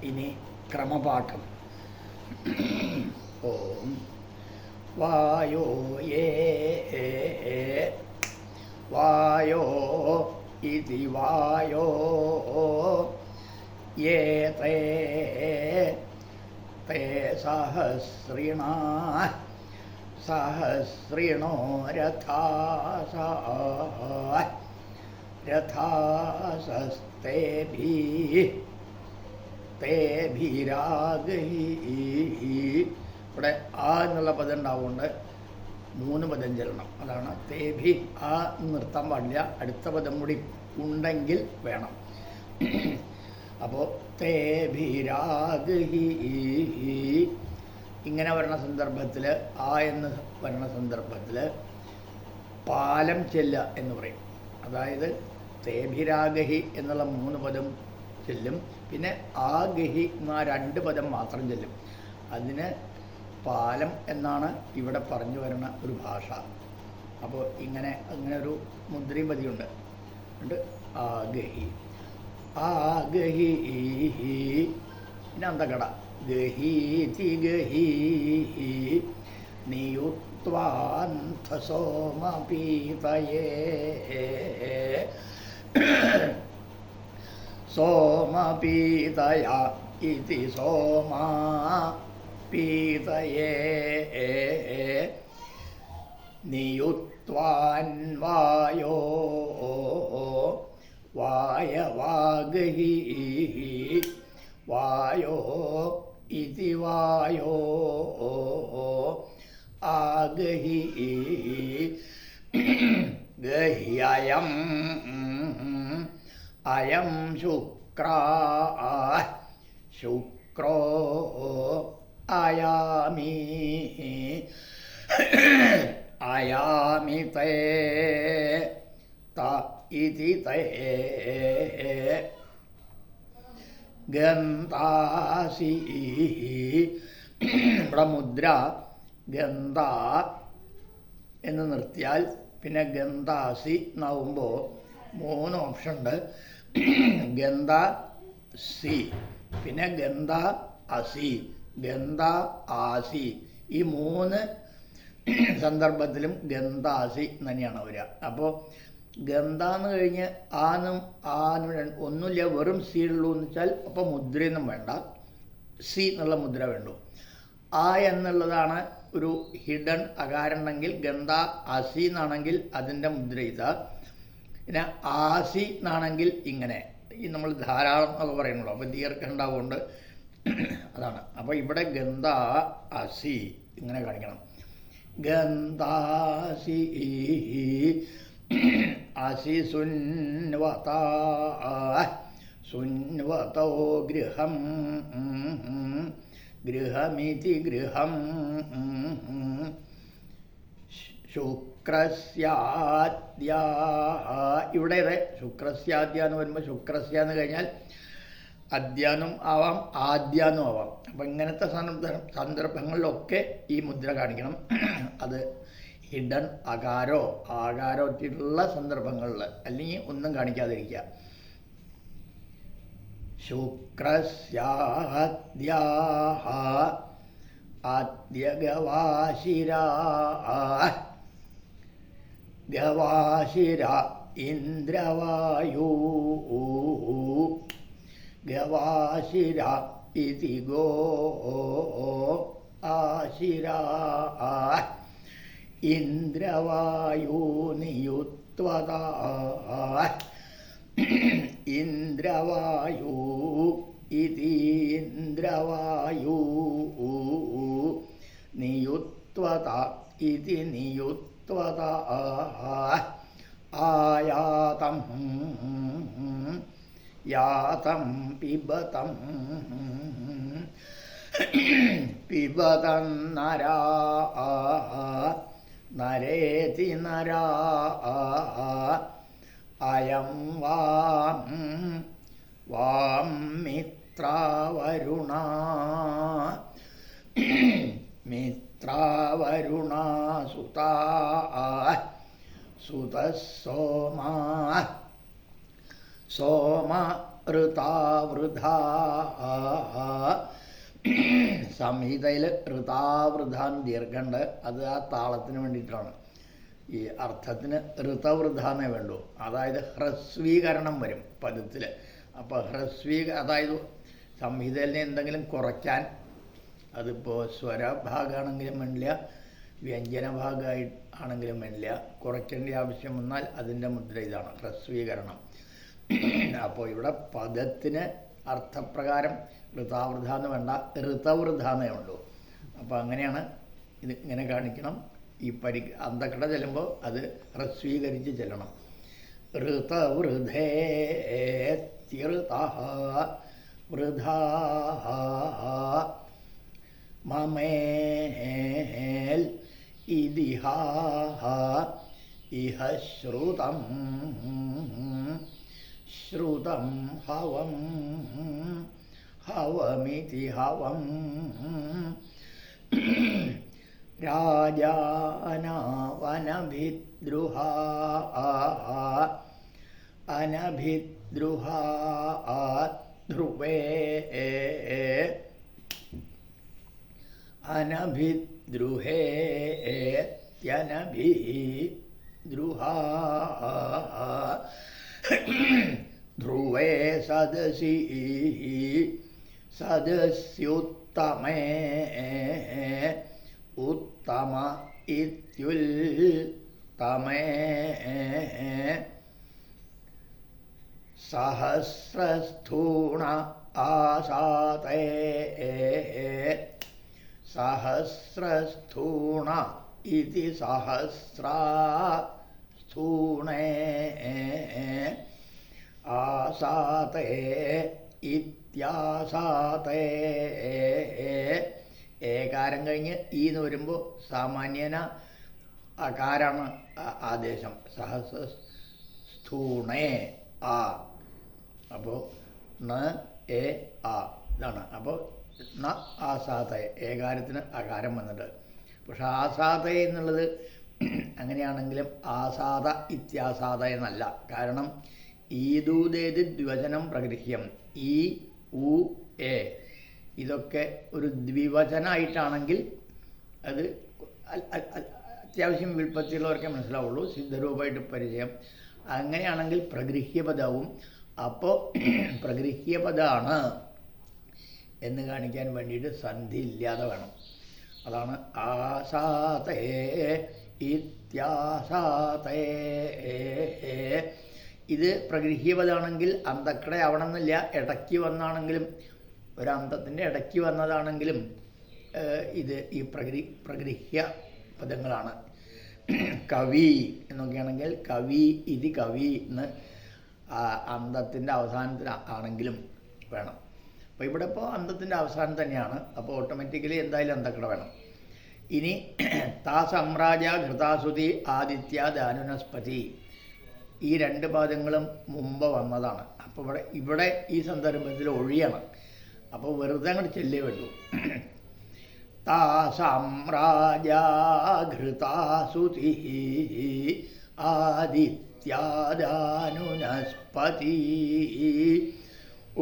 ഇനി ക്രമപാഠം. ഓം വായോ യേ വായോ ഇതി വായോ യേ തേ തേ സഹസ്രിണാ സഹസ്രിണോ രഥാസസ്തേഭി തേഭിരാഗഹി. ഇവിടെ ആ എന്നുള്ള പദം ഉണ്ടാവുകൊണ്ട് 3 പദം ചെല്ലണം. അതാണ് തേഭി. ആ നിർത്താൻ പാടില്ല, അടുത്ത പദം കൂടി ഉണ്ടെങ്കിൽ വേണം. അപ്പോൾ തേഭിരാഗഹി ഇങ്ങനെ വരണ സന്ദർഭത്തിൽ, ആ എന്ന് വരണ സന്ദർഭത്തിൽ പാലം ചെല്ലുക എന്ന് പറയും. അതായത് തേഭിരാഗഹി എന്നുള്ള 3 പദം ചെല്ലും, പിന്നെ ആഗഹി എന്ന 2 പദം മാത്രം ചെല്ലും. അതിന് പാലം എന്നാണ് ഇവിടെ പറഞ്ഞു വരുന്ന ഒരു ഭാഷ. അപ്പോൾ ഇങ്ങനെ ഒരു മുദ്രയും പതിയുണ്ട്. ആഗഹി ആഗഹി പിന്നെ അന്തകട ഗഹീതി ഗഹീ നിയുത്വാന്തസോമപീതയേ സോമപീതയ ഇതി സോമാ പീതയേ നിയുത്വാൻവായോ വായവാഗഹി വായോ ഇതി വായോ ആഗഹി ഗഹ്യയം അയം ശുക്രാ ശുക്രോ അയാമി അയാമി തേ ത ഇതി തേ ഗന്ധാസി. ഇവിടെ മുദ്ര ഗന്ധ എന്ന് നിർത്തിയാൽ പിന്നെ ഗന്ധാസി എന്നാവുമ്പോൾ 3 ഓപ്ഷൻ ഉണ്ട്. ഗന്ധ സി, പിന്നെ ഗന്ധ അസി, ഗന്ധ ആസി. ഈ 3 സന്ദർഭത്തിലും ഗന്ധാസി തന്നെയാണ് വരിക. അപ്പോൾ ഗന്ധ എന്ന് കഴിഞ്ഞ് ആനും ഒന്നുമില്ല, വെറും സി ഉള്ളൂ എന്ന് വെച്ചാൽ അപ്പോൾ മുദ്രയൊന്നും വേണ്ട, സി എന്നുള്ള മുദ്ര വേണ്ടു. ആ എന്നുള്ളതാണ് ഒരു ഹിഡൻ അകാരമുണ്ടെങ്കിൽ ഗന്ധ അസി എന്നാണെങ്കിൽ അതിൻ്റെ മുദ്ര ഇതാ. പിന്നെ ആസി എന്നാണെങ്കിൽ ഇങ്ങനെ ഈ നമ്മൾ ധാരാളം എന്നൊക്കെ പറയുന്നുള്ളൂ. അപ്പോൾ ദീർഘം ഉണ്ടാവുകൊണ്ട് അതാണ്. അപ്പോൾ ഇവിടെ ഗന്ധ അസി ഇങ്ങനെ കാണിക്കണം. ഗന്ധാസി അസി സുൻവത സുൻവതോ ഗൃഹം ഗൃഹമിതി ഗൃഹം ശുക്രസ്യാദ്യ. ഇവിടെ ശുക്രസ്യാദ്യ എന്ന് വരുമ്പോൾ ശുക്രസ്യ എന്ന് കഴിഞ്ഞാൽ അദ്യാനും ആവാം ആദ്യാനും ആവാം. അപ്പം ഇങ്ങനത്തെ സന്ദർഭങ്ങളിലൊക്കെ ഈ മുദ്ര കാണിക്കണം. അത് ഹിഡൻ അകാരോ ആകാരോ ഒക്കെയുള്ള സന്ദർഭങ്ങളിൽ, അല്ലെങ്കിൽ ഒന്നും കാണിക്കാതിരിക്കുക. ശുക്രസ്യാദ്യാ ആദ്യ ഗവാശിരാ ഗവാശിര ഇന്ദ്രവായൂ ഗവാശിര ഇതി ഗോ ആശിരാ ഇന്ദ്രവായൂ നിയുത്വതാ ഇന്ദ്രവായൂ ഇതീന്ദ്രവായൂ നിയുത്വത ഇതി നിയുത്വത ആയാതം യാതം പിബതം പിബതം നരാ നരേതി നരാ അയം വാം വാം മിത്രാവരുണ മിത്രാവരുണ സുതാ സുതഃ സോമ സോമ ഋതാവൃധാ. സംഹിതയിൽ ഋതാവൃധാന്ന് ദീർഘമുണ്ട്. അത് ആ താളത്തിന് വേണ്ടിയിട്ടാണ്. ഈ അർത്ഥത്തിന് ഋതവൃധാന്നേ വേണ്ടൂ. അതായത് ഹ്രസ്വീകരണം വരും പദത്തിൽ. അപ്പോൾ അതായത് സംഹിതയിൽ എന്തെങ്കിലും കുറയ്ക്കാൻ, അതിപ്പോൾ സ്വരഭാഗമാണെങ്കിലും വേണ്ടില്ല, വ്യഞ്ജനഭാഗമായി ആണെങ്കിലും വേണ്ടില്ല, കുറയ്ക്കേണ്ട ആവശ്യം വന്നാൽ അതിൻ്റെ മുദ്ര ഇതാണ്, ഹ്രസ്വീകരണം. അപ്പോൾ ഇവിടെ പദത്തിന് അർത്ഥപ്രകാരം ഋതാവൃധ എന്ന് വേണ്ട, ഋതവൃധ എന്നേ ഉള്ളൂ. അപ്പോൾ അങ്ങനെയാണ് ഇത് ഇങ്ങനെ കാണിക്കണം. ഈ അന്തക്കട ചെല്ലുമ്പോൾ അത് ഹ്രസ്വീകരിച്ച് ചെല്ലണം. ഋതവൃധേത്യഋതഃ വൃധാഃ മമേൽ ഇതിഹാഃ ഇഹ ശ്രുതം ശ്രുതം ഹവം ഹവമിതി ഹവം രാജാനാവനഭിദ്രുഹാ അനഭിദ്രുഹാ ധ്രുവേ അനഭിദ്രുഹേത്യനഭിദ്രുഹാ ധ്രുവേ സദസി സദസ്യുത്തമേ ഉത്തമ ഇത്യുൽത്തമേ സഹസ്രസ്ഥൂണ ആസാതേ സഹസ്രസ്ഥൂണ ഇതി സഹസ്രസ്ഥൂണേ ആസാതേ ഇത്യാസാതേ. ഏകാരം കഴിഞ്ഞ് ഈ എന്ന് വരുമ്പോൾ സാമാന്യേന അകാരാണ് ആദേശം. സഹസ്രസ്ഥൂണേ ആ. അപ്പോൾ ന എ ആ ഇതാണ്. അപ്പോൾ ന ആസാതേ, ഏകാരത്തിന് അകാരം വന്നിട്ട്. പക്ഷെ ആസാതേ എന്നുള്ളത് അങ്ങനെയാണെങ്കിലും ആസാദ ഇത്യാസാദ എന്നല്ല. കാരണം ഈദൂതേത് ദ്വിവചനം പ്രഗൃഹ്യം. ഈ ഉ എ ഇതൊക്കെ ഒരു ദ്വിവചനമായിട്ടാണെങ്കിൽ അത് അത്യാവശ്യം വിൽപ്പത്തിയുള്ളവർക്കേ മനസ്സിലാവുള്ളൂ, സിദ്ധരൂപമായിട്ട് പരിചയം. അങ്ങനെയാണെങ്കിൽ പ്രഗൃഹ്യപദവും. അപ്പോൾ പ്രഗൃഹ്യപദമാണ് എന്ന് കാണിക്കാൻ വേണ്ടിയിട്ട് സന്ധി ഇല്ലാതെ വേണം. അതാണ് ആസാതേ ഇത്യാസാതേ. ഇത് പ്രഗൃഹ്യപദമാണെങ്കിൽ അന്തക്കട ആവണമെന്നില്ല, ഇടയ്ക്ക് വന്നാണെങ്കിലും ഒരന്തത്തിൻ്റെ ഇടയ്ക്ക് വന്നതാണെങ്കിലും ഇത് ഈ പ്രഗൃഹ്യ പദങ്ങളാണ്. കവി എന്നൊക്കെയാണെങ്കിൽ കവി ഇത് കവി എന്ന് അന്തത്തിൻ്റെ അവസാനത്തിൽ ആണെങ്കിലും വേണം. അപ്പോൾ ഇവിടെ ഇപ്പോൾ അന്തത്തിൻ്റെ അവസാനം തന്നെയാണ്. അപ്പോൾ ഓട്ടോമാറ്റിക്കലി എന്തായാലും അന്തക്കട വേണം. ഇനി താ സമ്രാജ ഘൃതാസുതി ആദിത്യ ദാനുനസ്പതി, ഈ രണ്ട് പാദങ്ങളും മുമ്പ് വന്നതാണ്. അപ്പോൾ ഇവിടെ ഈ സന്ദർഭത്തിൽ ഒഴിയാണ്. അപ്പോൾ വെറുതെ അങ്ങോട്ട് ചെല്ലേ വേണ്ടു. താ സമ്രാജ ഘൃതാസുതി ആദിത്യാദാനുനസ്പതി.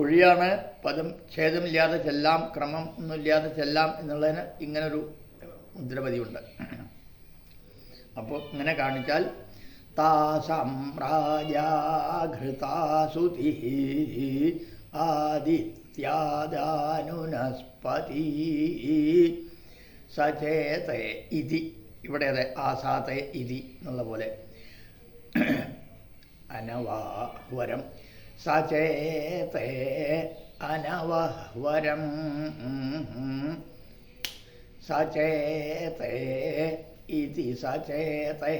ഒഴിയാണ്. പദം ഛേദമില്ലാതെ ചെല്ലാം, ക്രമം ഒന്നുമില്ലാതെ ചെല്ലാം എന്നുള്ളതിന് ഇങ്ങനൊരു മുദ്രപതിയുണ്ട്. അപ്പോൾ ഇങ്ങനെ കാണിച്ചാൽ താ സമ്രാജ ഘൃതാസുതി ആദിത്യാദാനുനസ്പതി സചേതേ ഇതി. ഇവിടെ അതെ ആസാതേ ഇതി എന്നുള്ള പോലെ അനവഹ്വരം. സചേതേ അനവഹ്വരം സചേതേ ഇതി സചേതേ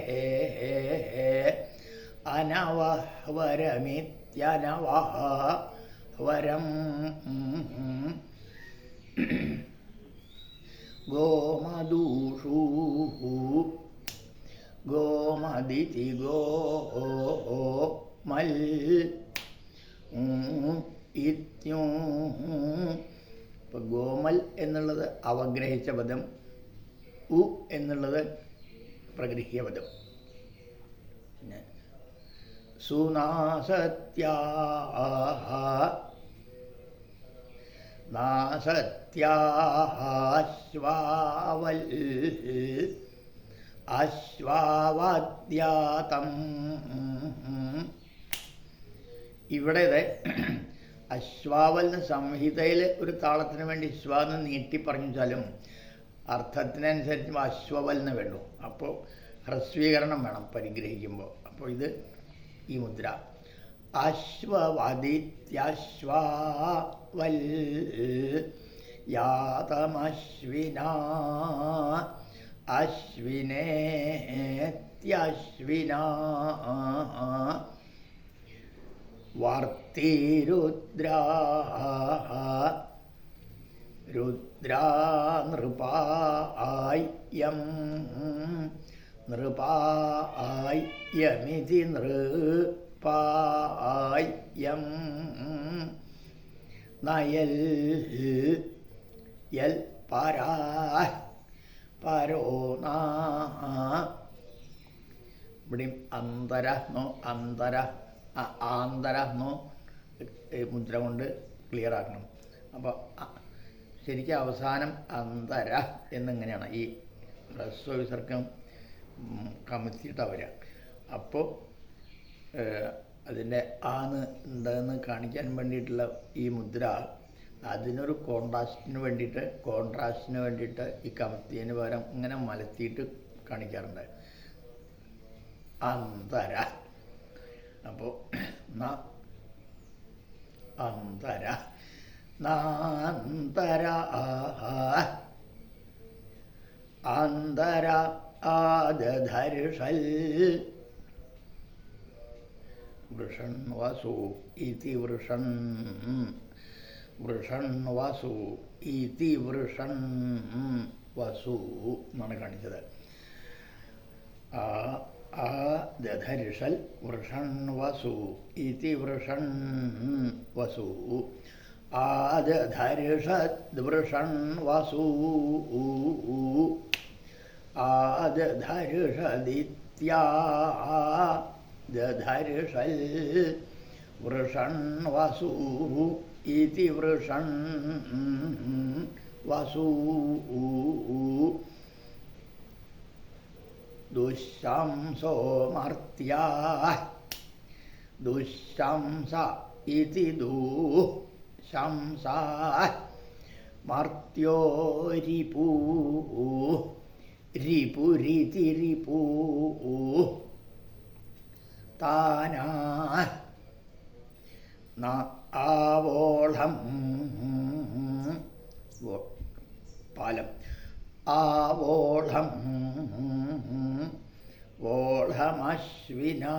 അനവഹ്വരമിത്യനവഹ്വരം. ഗോമദൂഷൂ ഗോമദിതി ഗോമൽ ഇത്യൂ. ഇപ്പം ഗോമൽ എന്നുള്ളത് അവഗ്രഹിച്ച പദം, ഉ എന്നുള്ളത് പ്രഗൃഹ്യ പദം. പിന്നെ സുനാസത്യാഹ നാസത്യാശ്വാവൽ അശ്വാവാദ്യാതം. ഇവിടെ അശ്വാവൽ സംഹിതയിൽ ഒരു താളത്തിന് വേണ്ടി ശ്വാന്ന് നീട്ടി പറഞ്ഞാലും അർത്ഥത്തിനനുസരിച്ച് അശ്വവലിന് വേണ്ടു. അപ്പോൾ ഹ്രസ്വീകരണം വേണം പരിഗ്രഹിക്കുമ്പോൾ. അപ്പോൾ ഇത് ഈ മുദ്ര അശ്വവദിത്യശ്വാവൽ യാതമശ്വിനാ അശ്വിനേത്യശ്വിനാ വർത്തിരുദ്രാഃ രുദ്രാ നൃപായം നൃപായമിതി നൃപായം നയൽ യൽ പരാ പരോ നാ. ഇവിടെയും അന്തര നോ അന്തര ആന്തര നോ മുദ്ര കൊണ്ട് ക്ലിയർ ആക്കണം. അപ്പോൾ ശരിക്കും അവസാനം അന്തര എന്നിങ്ങനെയാണ് ഈ ഹ്രസ്വ വിസർഗം കമത്തിയിട്ടാണ് വരിക. അപ്പോൾ അതിൻ്റെ ആന്ന് ഉണ്ടെന്ന് കാണിക്കാൻ വേണ്ടിയിട്ടുള്ള ഈ മുദ്ര അതിനൊരു കോൺട്രാസ്റ്റിന് വേണ്ടിയിട്ട് ഈ കമത്തിയതിന് പകരം ഇങ്ങനെ മലത്തിയിട്ട് കാണിക്കാറുണ്ട് അന്തര. അപ്പോൾ അന്തര നാന്തര അന്തര ആദധർഷൽ വൃഷൻ വസു ഇതി വൃഷൻ വൃഷൻ വസു ഇതി വൃഷൻ വസു എന്നാണ് കാണിച്ചത്. ദധർഷൽ വൃഷൻ വസു ഇതി വൃഷൻ വസു ആദധർഷദ് വൃഷൻ വസു ആദധർഷദിത്യാ ദധർഷൽ വൃഷൻ വസു ഇതി വൃഷൻ വസു ദുശംസോ മർത്യാ ദുശംസ ഇതി ദുശംസാ മർത്യോ രിപൂ രിപുരിതി രിപൂ താനാ ന ആവോളം പാലം ആവോളം വോളമശ്വിനാ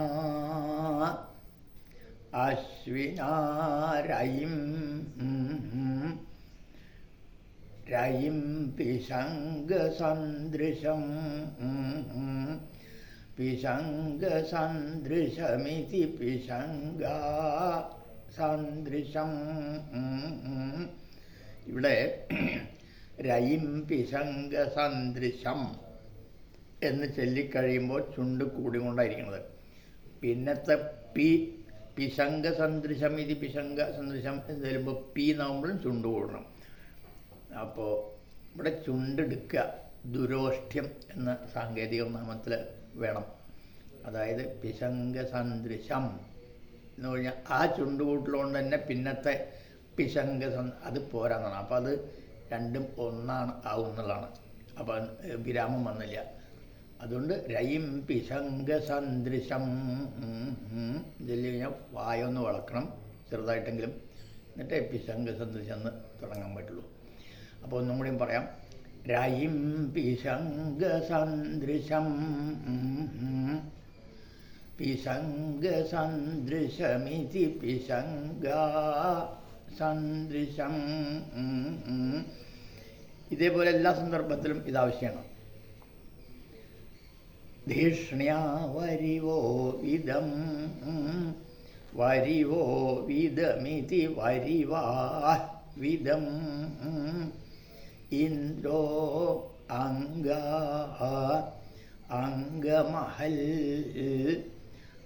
അശ്വിനാരയിം രയിം പിശങ്കസദൃശം പിശങ്കസദൃശമിതി പിശങ്കാ സദൃശം. ഇവിടെ രയിം പിശങ്കസദൃശം എന്ന് ചൊല്ലിക്കഴിയുമ്പോൾ ചുണ്ട് കൂടിക്കൊണ്ടായിരിക്കുന്നത്. പിന്നത്തെ പിശങ്കസദൃശം ഇത് പിശങ്കസദൃശം എന്ന് വരുമ്പോൾ പി എന്നാകുമ്പോഴും ചുണ്ട് കൂടണം. അപ്പോൾ ഇവിടെ ചുണ്ടെടുക്കുക ദുരോഷ്ട്യം എന്ന സാങ്കേതിക നാമത്തിൽ വേണം. അതായത് പിശങ്കസദൃശം എന്ന് പറഞ്ഞാൽ ആ ചുണ്ടുകൂട്ടിലുകൊണ്ട് തന്നെ പിന്നത്തെ അത് പോരാന്നാണ്. അപ്പോൾ അത് രണ്ടും ഒന്നാണ് ആവുന്നതാണ്. അപ്പോൾ വിരാമം വന്നില്ല. അതുകൊണ്ട് രയിം പിശങ്കസദൃശം ചൊല്ലി കഴിഞ്ഞാൽ വായൊന്ന് വളക്കണം ചെറുതായിട്ടെങ്കിലും, എന്നിട്ടേ പിശങ്കസദൃശം എന്ന് തുടങ്ങാൻ പറ്റുള്ളൂ. അപ്പോൾ ഒന്നും കൂടിയും പറയാം. രയിം പിശങ്കസദൃശം പിശങ്കസദൃശമിതി പിശങ്കാ സദൃശം. ഇതേപോലെ എല്ലാ സന്ദർഭത്തിലും ഇതാവശ്യമാണ്. ധിഷ്ണ്യാ വരിവോ വിദം വരിവോ വിദമിതി വരിവാ വിദം ഇന്ദ്രോ അംഗാ അംഗമഹൽ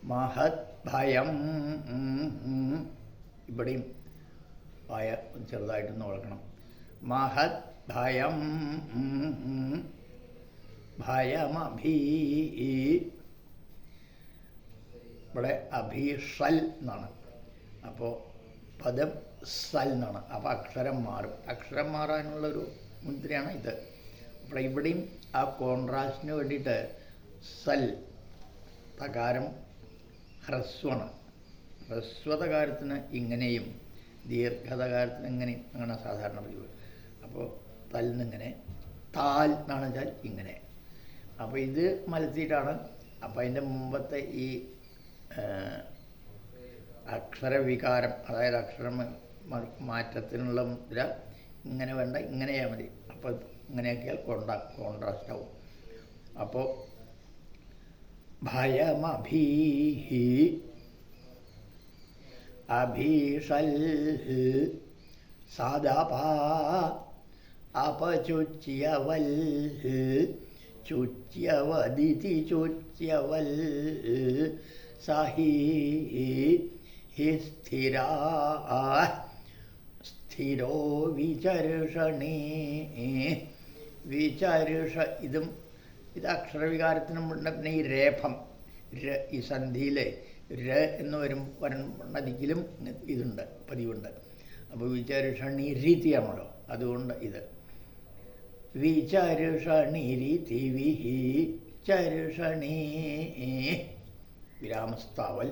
മഹത് ഭയം ഇവിടെയും വായ ചെറുതായിട്ടൊന്ന് വളക്കണം. മഹത് ഭയം ഭയമഭീ ഇവിടെ അഭീഷൽ എന്നാണ്. അപ്പോൾ പദം സൽ എന്നാണ്. അപ്പോൾ അക്ഷരം മാറും. അക്ഷരം മാറാനുള്ളൊരു മുദ്രയാണ് ഇത്. അപ്പോൾ ഇവിടെയും ആ കോൺട്രാസ്റ്റിന് വേണ്ടിയിട്ട് സൽ തകാരം ഹ്രസ്വമാണ്. ഹ്രസ്വതകാരത്തിന് ഇങ്ങനെയും ദീർഘതകാരത്തിന് ഇങ്ങനെയും അങ്ങനെ സാധാരണ പറയുക. അപ്പോൾ തൽന്നിങ്ങനെ താൽ എന്നാണ് വെച്ചാൽ ഇങ്ങനെ. അപ്പോൾ ഇത് മലർത്തിയിട്ടാണ്. അപ്പോൾ അതിൻ്റെ മുമ്പത്തെ ഈ അക്ഷരവികാരം, അതായത് അക്ഷരം മാറ്റത്തിനുള്ള മുദ്ര ഇങ്ങനെ വേണ്ട, ഇങ്ങനെയാൽ മതി. അപ്പോൾ ഇങ്ങനെയൊക്കെയാൽ കോൺട്രാസ്റ്റ് ആവും. അപ്പോൾ ഭയമഭീഹി അഭീഷൽ സദപാ അപചുച്യവൽ ചുച്യവദിതി ചുച്യവൽ സഹി ഹി സ്ഥിരാ സ്ഥിരോ വിചർഷണീ വിചർഷ. ഇത് അക്ഷരവികാരത്തിനും പിന്നെ ഈ രേഫം ഈ സന്ധിയിലെ ര എന്ന് വരണതിലും ഇതുണ്ട്, പതിവുണ്ട്. അപ്പോൾ വിചർഷണി രീതിയാണല്ലോ, അതുകൊണ്ട് ഇത് വിചർഷണി രീതി വിഹി ചർഷണീ വിരാമസ്ഥാവൽ